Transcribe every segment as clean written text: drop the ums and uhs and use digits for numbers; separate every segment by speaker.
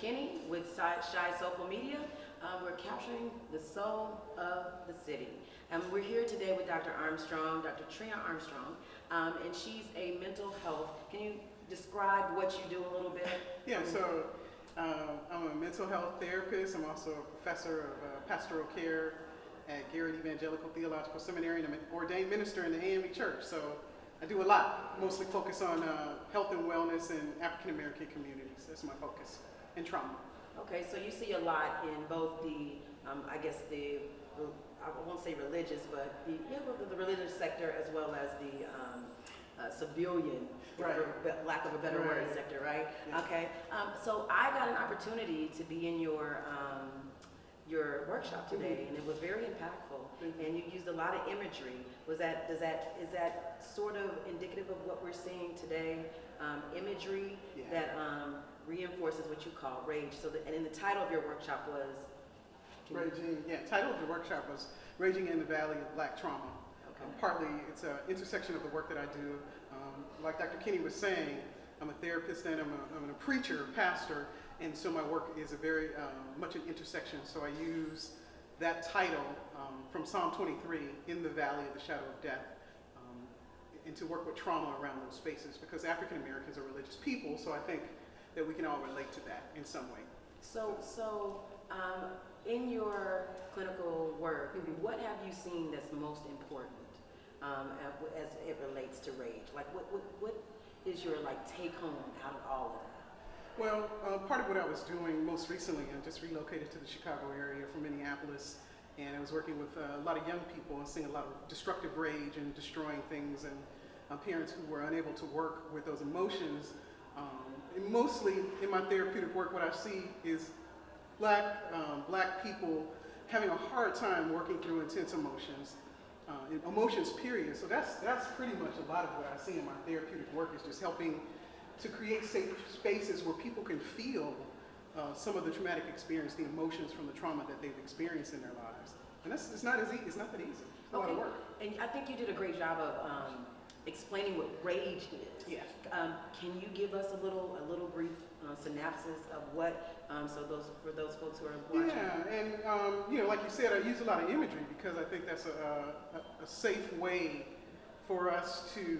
Speaker 1: Kinney with ChiSoulFul Media. We're capturing the soul of the city. And we're here today with Dr. Armstrong, Dr. Trina Armstrong, and she's a mental health. Can you describe what you do a little bit?
Speaker 2: Yeah, so I'm a mental health therapist. I'm also a professor of pastoral care at Garrett Evangelical Theological Seminary, and I'm an ordained minister in the AME Church. So I do a lot, mostly focus on health and wellness in African American communities. That's my focus, and trauma.
Speaker 1: Okay, so you see a lot in both the, I guess I won't say religious, but the religious sector as well as the civilian,
Speaker 2: right,
Speaker 1: for lack of a better word, sector, right? Yeah. Okay, so I got an opportunity to be in your workshop today, and it was very impactful. And you used a lot of imagery. Is that sort of indicative of what we're seeing today? Imagery that reinforces what you call rage. And in the title of your workshop was
Speaker 2: Raging. Yeah, title of the workshop was Raging in the Valley of Black Trauma. Okay. Partly, it's an intersection of the work that I do. Like Dr. Kinney was saying, I'm a therapist and I'm a preacher, pastor, and so my work is a very much an intersection. So I use that title from Psalm 23, in the valley of the shadow of death, and to work with trauma around those spaces, because African Americans are religious people, so I think that we can all relate to that in some way.
Speaker 1: So in your clinical work, what have you seen that's most important as it relates to rage? Like what is your take home out of all of that?
Speaker 2: Well, part of what I was doing most recently, I just relocated to the Chicago area from Minneapolis, and I was working with a lot of young people and seeing a lot of destructive rage and destroying things, and parents who were unable to work with those emotions. And mostly in my therapeutic work, what I see is black people having a hard time working through intense emotions, emotions period. So that's pretty much a lot of what I see in my therapeutic work, is just helping to create safe spaces where people can feel some of the traumatic experience, the emotions from the trauma that they've experienced in their lives. And it's not that easy. It's a lot of work. And
Speaker 1: I think you did a great job of explaining what rage is.
Speaker 2: Yeah.
Speaker 1: Can you give us a little brief synopsis of what, for those folks who are watching?
Speaker 2: Yeah, and like you said, I use a lot of imagery because I think that's a safe way for us to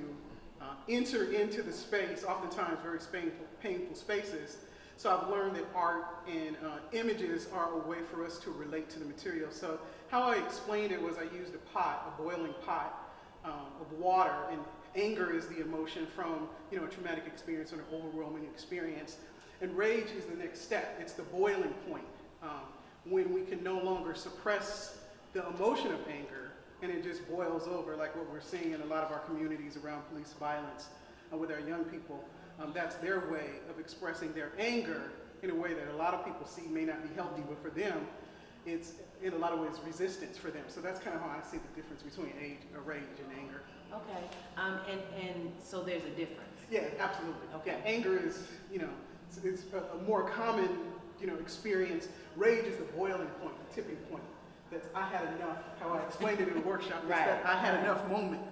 Speaker 2: enter into the space, oftentimes very painful spaces. So I've learned that art and images are a way for us to relate to the material. So how I explained it was I used a boiling pot of water, and anger is the emotion from a traumatic experience or an overwhelming experience. And rage is the next step. It's the boiling point when we can no longer suppress the emotion of anger, and it just boils over, like what we're seeing in a lot of our communities around police violence with our young people. That's their way of expressing their anger in a way that a lot of people see may not be healthy, but for them, it's in a lot of ways resistance for them. So that's kind of how I see the difference between rage and anger.
Speaker 1: Okay, and so there's a difference.
Speaker 2: Yeah, absolutely.
Speaker 1: Okay.
Speaker 2: Yeah, anger is, it's a more common, experience. Rage is the boiling point, the tipping point. That's I had enough. How I explained it in the workshop is that I had enough moment.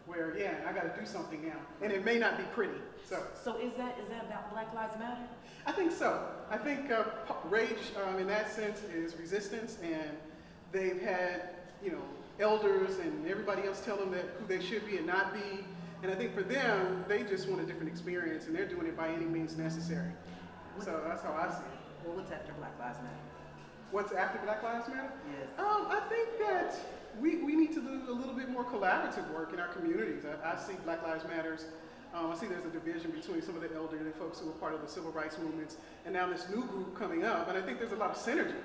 Speaker 2: Where I got to do something now, and it may not be pretty.
Speaker 1: So is that about Black Lives Matter?
Speaker 2: I think so. I think rage, in that sense, is resistance, and they've had elders and everybody else tell them that who they should be and not be. And I think for them, they just want a different experience, and they're doing it by any means necessary. So that's how I see it.
Speaker 1: Well, what's after Black Lives Matter?
Speaker 2: What's after Black Lives Matter?
Speaker 1: Yes.
Speaker 2: I think that we need to do a little bit more collaborative work in our communities. I see Black Lives Matters. I see there's a division between some of the elderly folks who were part of the civil rights movements, and now this new group coming up, and I think there's a lot of synergy.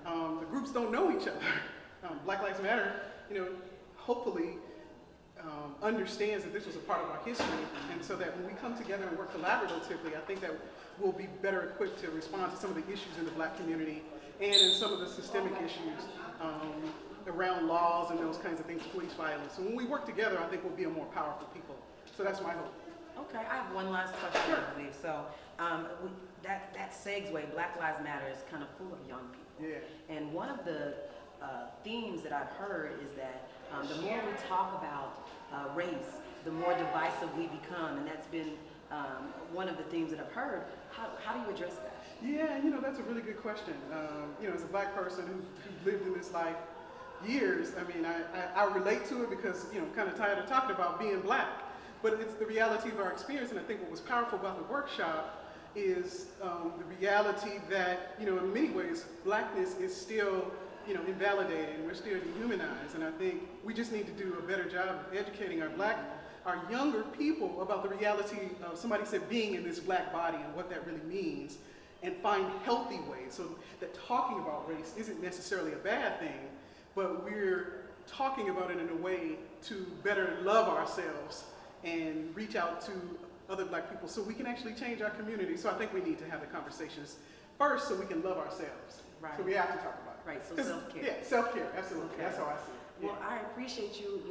Speaker 2: The groups don't know each other. Black Lives Matter, hopefully understands that this was a part of our history, and so that when we come together and work collaboratively, I think that we'll be better equipped to respond to some of the issues in the Black community and in some of the systemic issues around laws and those kinds of things, police violence. So when we work together, I think we'll be a more powerful people. So that's my hope.
Speaker 1: Okay, I have one last question,
Speaker 2: Sure.
Speaker 1: I believe. So that segue, Black Lives Matter, is kind of full of young people.
Speaker 2: Yeah.
Speaker 1: And one of the themes that I've heard is that the more we talk about race, the more divisive we become, and that's been one of the themes that I've heard. How do you address that?
Speaker 2: Yeah, that's a really good question. As a black person who's lived in this life years, I mean, I relate to it because, kind of tired of talking about being black. But it's the reality of our experience, and I think what was powerful about the workshop is the reality that, in many ways, blackness is still, invalidated, and we're still dehumanized. And I think we just need to do a better job of educating our younger people about the reality of, somebody said, being in this black body and what that really means, and find healthy ways so that talking about race isn't necessarily a bad thing, but we're talking about it in a way to better love ourselves and reach out to other black people so we can actually change our community. So I think we need to have the conversations first so we can love ourselves.
Speaker 1: Right.
Speaker 2: So we have to talk about it.
Speaker 1: Right, so self-care.
Speaker 2: Yeah, self-care, absolutely.
Speaker 1: Okay.
Speaker 2: That's how I see it.
Speaker 1: Well, I appreciate you.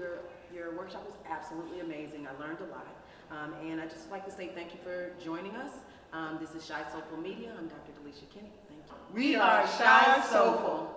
Speaker 1: Your workshop was absolutely amazing. I learned a lot. And I'd just like to say thank you for joining us. This is ChiSoulFul Media. I'm Dr. Delisha Kinney. Thank you.
Speaker 2: We are ChiSoulFul.